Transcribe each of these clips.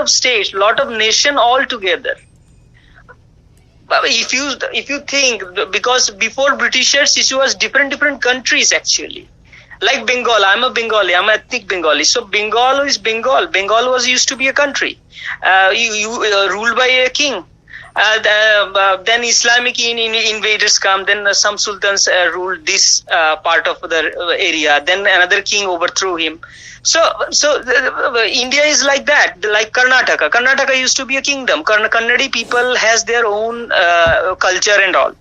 of states, lot of nation all together. But if you think, because before Britishers, it was different countries actually. Like Bengal, I'm a Bengali, I'm ethnic Bengali. So Bengal is Bengal. Bengal was used to be a country, ruled by a king. Then Islamic invaders come. Then some sultans ruled this part of the area. Then another king overthrew him. So India is like that, like Karnataka. Karnataka used to be a kingdom. Kannadi people has their own culture and all.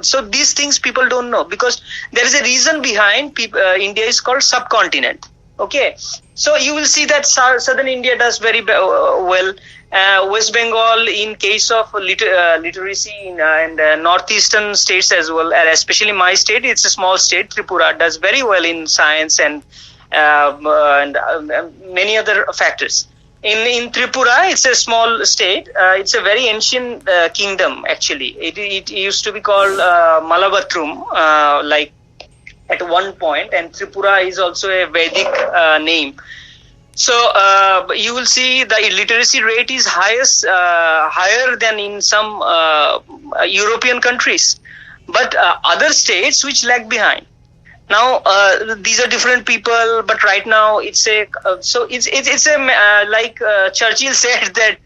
So these things people don't know, because there is a reason behind India is called subcontinent. Okay, so you will see that southern India does very well. West Bengal, in case of literacy, and northeastern states as well, and especially my state, it's a small state, Tripura, does very well in science and many other factors. In Tripura, it's a small state. It's a very ancient kingdom, actually. It used to be called Malabatrum, like at one point, and Tripura is also a Vedic name. So you will see the illiteracy rate is higher than in some European countries, but other states which lag behind. Now these are different people, but right now it's a like Churchill said that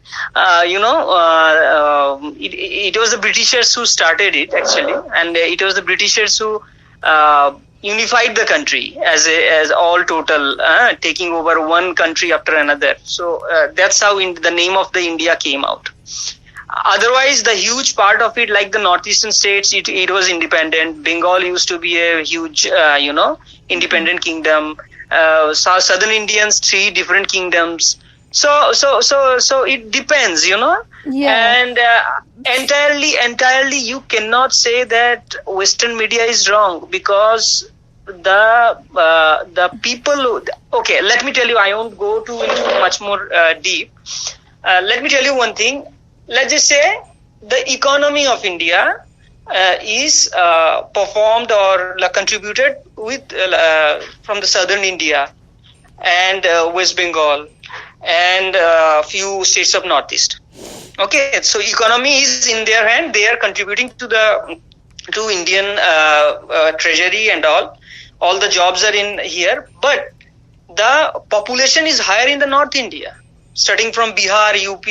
it was the Britishers who started it actually, and it was the Britishers who unified the country as all total, taking over one country after another. So that's how the name of the India came out. Otherwise, the huge part of it, like the northeastern states, it was independent. Bengal used to be a huge, independent kingdom. Southern Indians, 3 different kingdoms. So it depends, Yeah. And entirely, you cannot say that Western media is wrong, because the people. Okay, let me tell you. I won't go into much more deep. Let me tell you one thing. Let's just say the economy of India is performed or contributed with from the southern India and West Bengal and a few states of Northeast. Okay, so economy is in their hand. They are contributing to Indian treasury and all. All the jobs are in here, but the population is higher in the North India. Starting from Bihar, UP,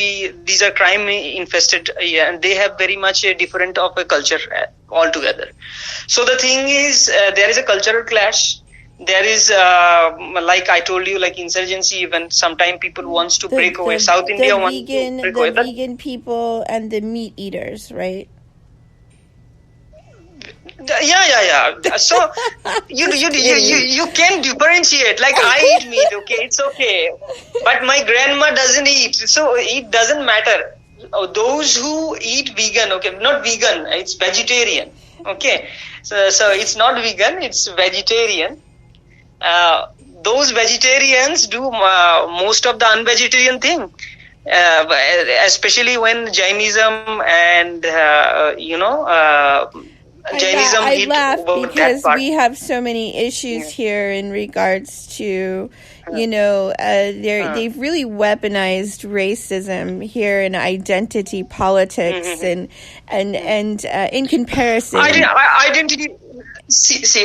these are crime infested, and they have very much a different of a culture altogether. So the thing is, there is a cultural clash. There is, like I told you, like insurgency. Even sometimes people wants to break away. South India wants to break away. The vegan people and the meat eaters, right? Yeah. So you can differentiate. Like I eat meat, okay, it's okay, but my grandma doesn't eat, so it doesn't matter. Those who eat vegan, okay, not vegan, it's vegetarian, okay. So it's not vegan, it's vegetarian. Those vegetarians do most of the unvegetarian thing, especially when Jainism and Jainism. I laugh because we have so many issues here in regards to, they've really weaponized racism here in identity politics and in comparison.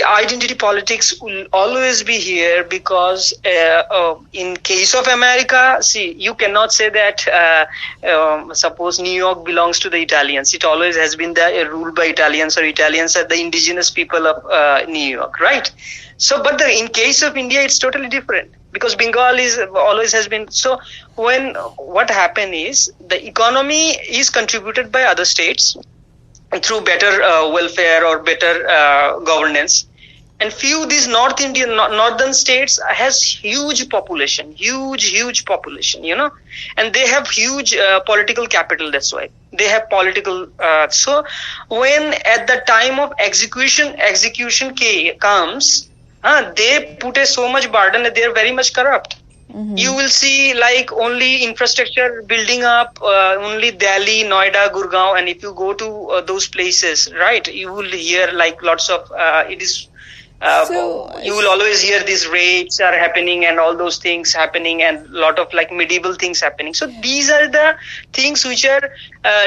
Identity politics will always be here because in case of America, you cannot say that suppose New York belongs to the Italians. It always has been ruled by Italians, or Italians are the indigenous people of New York, right? So, but in case of India, it's totally different, because Bengal always has been. So what happened is the economy is contributed by other states through better welfare or better governance, and few these northern states has huge population, and they have huge political capital. That's why they have political. So when at the time of execution comes, they put so much burden that they are very much corrupt. Mm-hmm. You will see like only infrastructure building up, only Delhi, Noida, Gurgaon, and if you go to those places, right, you will hear like lots of it is You will always hear these raids are happening and all those things happening and a lot of like medieval things happening. So these are the things which are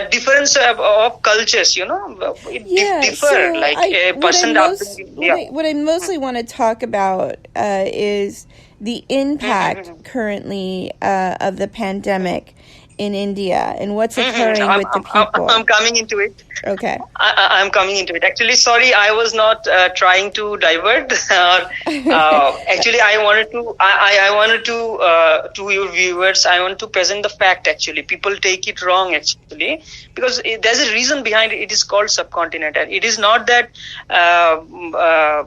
difference of cultures, differ. What I mostly want to talk about is the impact currently of the pandemic in India and what's occurring with the people. I'm coming into it. Okay. I'm coming into it. Actually, sorry, I was not trying to divert. Actually, I wanted to your viewers, I want to present the fact. Actually, people take it wrong. Actually, because there's a reason behind it. It is called subcontinent, and it is not that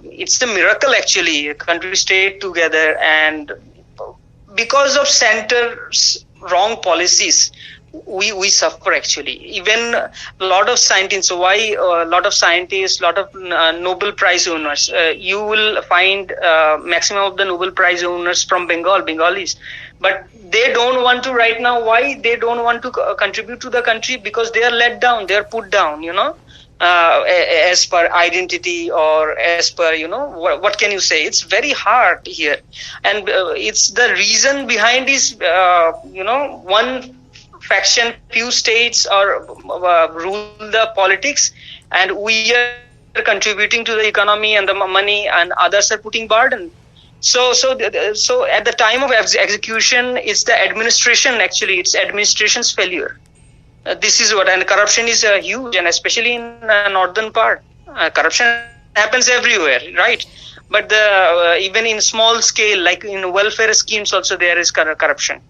it's a miracle. Actually, countries stayed together, and because of center's wrong policies, we suffer. Actually, even a lot of scientists. So why a lot of scientists, lot of Nobel Prize owners? You will find maximum of the Nobel Prize owners from Bengalis, but they don't want to right now. Why they don't want to contribute to the country? Because they are let down. They are put down. As per identity or as per what can you say? It's very hard here, and it's the reason behind is one faction, few states or rule the politics, and we are contributing to the economy and the money, and others are putting burden. So at the time of execution, it's the administration. Actually, it's administration's failure. This is what, and corruption is huge, and especially in northern part, corruption happens everywhere, right? But even in small scale, like in welfare schemes, also there is corruption.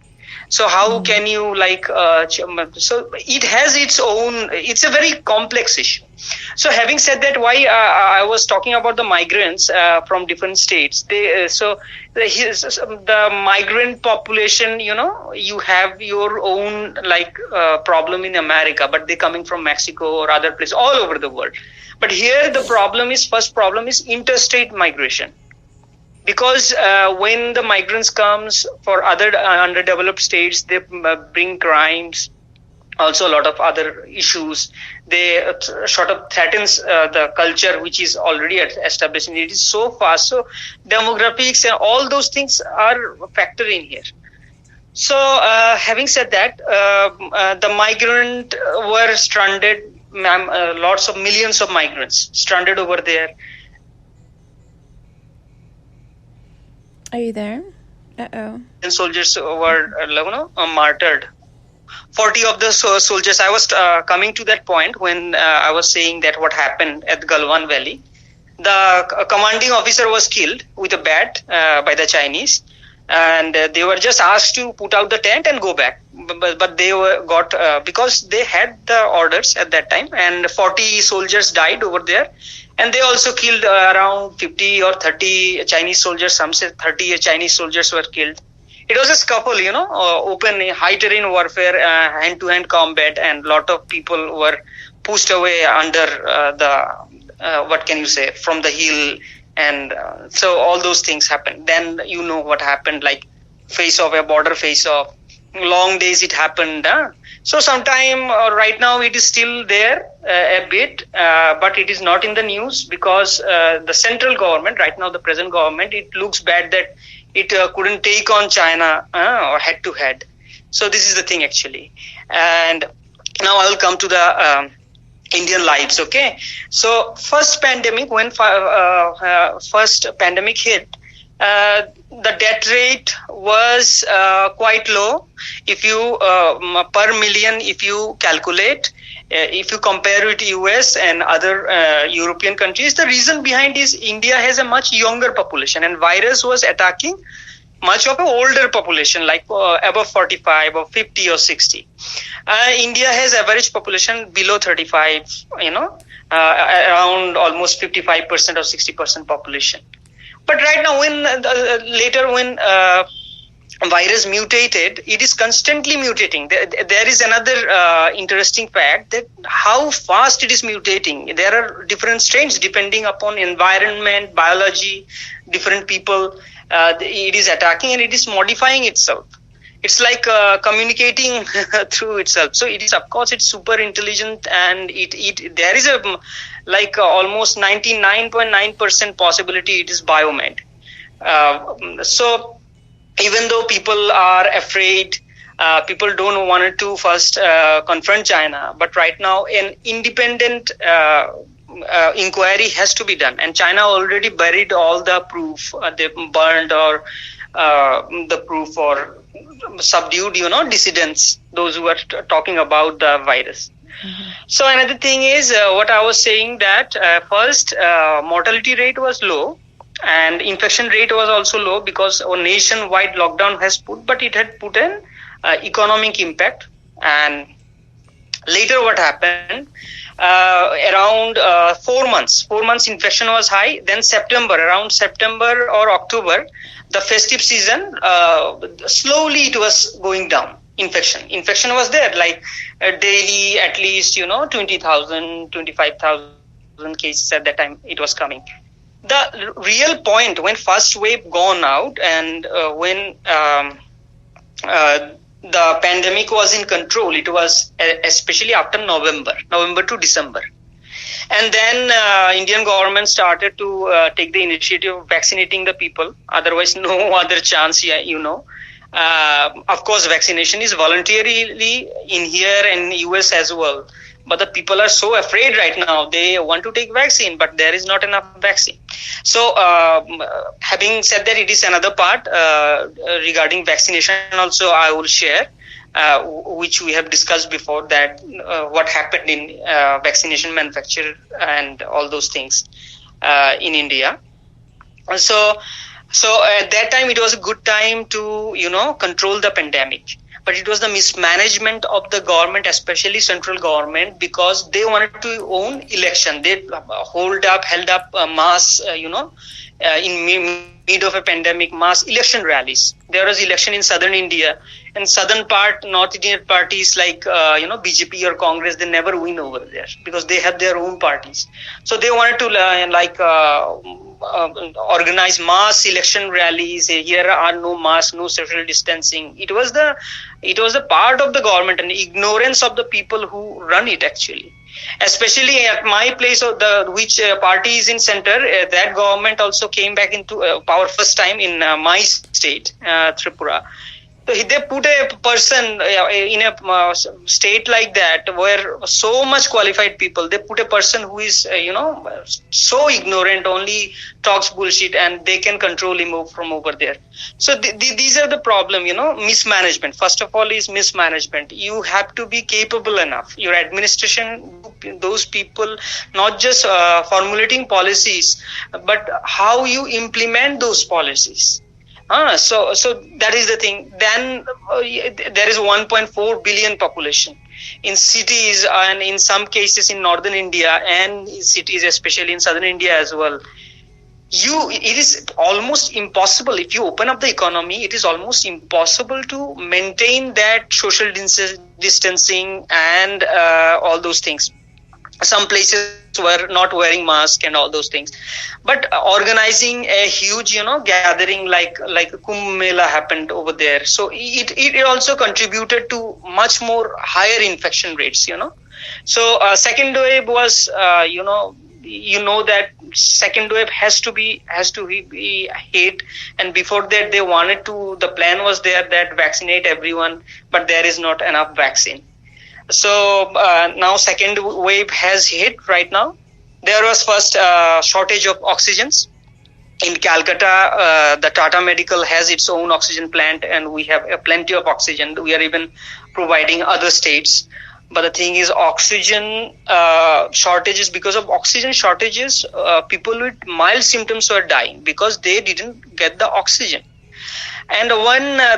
So how can you so it has its own, it's a very complex issue. So having said that, why I was talking about the migrants from different states. The migrant population, you have your own problem in America, but they're coming from Mexico or other places all over the world. But here the first problem is interstate migration. Because when the migrants comes for other underdeveloped states, they bring crimes, also a lot of other issues. They sort of threatens the culture which is already established. It is so fast. So demographics and all those things are factor in here. So having said that, the migrant were stranded, lots of millions of migrants stranded over there. Are you there? Uh-oh. Soldiers were martyred. 40 of the soldiers. I was coming to that point when I was saying that what happened at the Galwan Valley. The commanding officer was killed with a bat by the Chinese, and they were just asked to put out the tent and go back. But they got because they had the orders at that time, and 40 soldiers died over there. And they also killed around 50 or 30 Chinese soldiers. Some say 30 Chinese soldiers were killed. It was a scuffle, open high terrain warfare, hand-to-hand combat, and a lot of people were pushed away under from the hill. And so all those things happened. Then what happened, like border face-off. Long days it happened. So sometime right now it is still there a bit, but it is not in the news because the central government, right now the present government, it looks bad that it couldn't take on China or head to head. So this is the thing actually. And now I will come to the Indian lives. Okay. So first pandemic hit, the death rate was quite low. If you per million, if you calculate, if you compare it to US and other European countries, the reason behind is India has a much younger population, and virus was attacking much of an older population, like above 45 or 50 or 60. India has average population below 35, around almost 55% or 60% population. But right now, when virus mutated, it is constantly mutating. There is another interesting fact that how fast it is mutating. There are different strains depending upon environment, biology, different people. It is attacking and it is modifying itself. it's like communicating through itself. So it is, of course, it's super intelligent, and there is a almost 99.9% possibility it is biomade. So even though people are afraid, people don't want to first confront China, but right now an independent inquiry has to be done, and China already buried all the proof. They burned or the proof, or subdued, dissidents, those who are talking about the virus. Mm-hmm. So another thing is what I was saying, that first mortality rate was low and infection rate was also low because a nationwide lockdown has but it had put an economic impact. And later what happened, around 4 months infection was high. Then around September or October, the festive season, slowly it was going down. Infection was there, daily at least 20,000, 25,000 cases at that time it was coming. The real point when first wave gone out, and when the pandemic was in control, it was especially after November to December. And then Indian government started to take the initiative of vaccinating the people. Otherwise, no other chance, of course, vaccination is voluntarily in here and US as well. But the people are so afraid right now. They want to take vaccine, but there is not enough vaccine. So having said that, it is another part regarding vaccination also I will share. Which we have discussed before, that what happened in vaccination manufacture and all those things in India. So at that time it was a good time to control the pandemic, but it was the mismanagement of the government, especially central government, because they wanted to own election. They held up mass in mid of a pandemic, mass election rallies. There was election in southern India, and southern part, North Indian parties like BJP or Congress, they never win over there because they have their own parties. So they wanted to organize mass election rallies. Here are no mask, no social distancing. It was the part of the government and ignorance of the people who run it actually. Especially at my place, of which party is in center, that government also came back into power first time in my state, Tripura. So they put a person in a state like that where so much qualified people, they put a person who is, so ignorant, only talks bullshit, and they can control him from over there. So these are the problem, mismanagement. First of all is mismanagement. You have to be capable enough. Your administration, those people, not just formulating policies, but how you implement those policies. So that is the thing. Then there is 1.4 billion population in cities, and in some cases in northern India, and in cities especially in southern India as well. It is almost impossible. If you open up the economy, it is almost impossible to maintain that social distancing and all those things. Some places were not wearing masks and all those things, but organizing a huge gathering like Kumbh Mela happened over there, so it also contributed to much more higher infection rates. So second wave was that second wave has to be hit, and before that the plan was there that vaccinate everyone, but there is not enough vaccine. So now second wave has hit right now. There was first shortage of oxygens. In Calcutta, the Tata Medical has its own oxygen plant, and we have plenty of oxygen. We are even providing other states. But the thing is, oxygen shortages, because of oxygen shortages, people with mild symptoms were dying because they didn't get the oxygen. And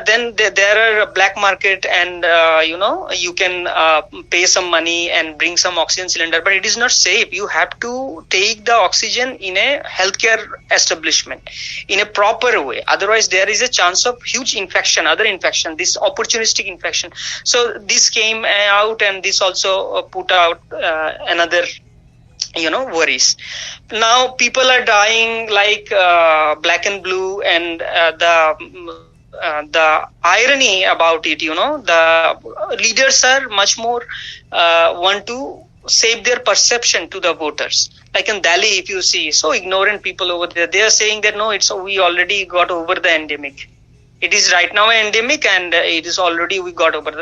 then there are black market, and you can pay some money and bring some oxygen cylinder, but it is not safe. You have to take the oxygen in a healthcare establishment in a proper way. Otherwise, there is a chance of huge infection, other infection, this opportunistic infection. So this came out, and this also put out another worries. Now people are dying like black and blue, and the the irony about it, the leaders are much more want to save their perception to the voters. Like in Delhi, if you see, so ignorant people over there, they are saying that no, we already got over the endemic. It is right now an endemic, and it is already we got over.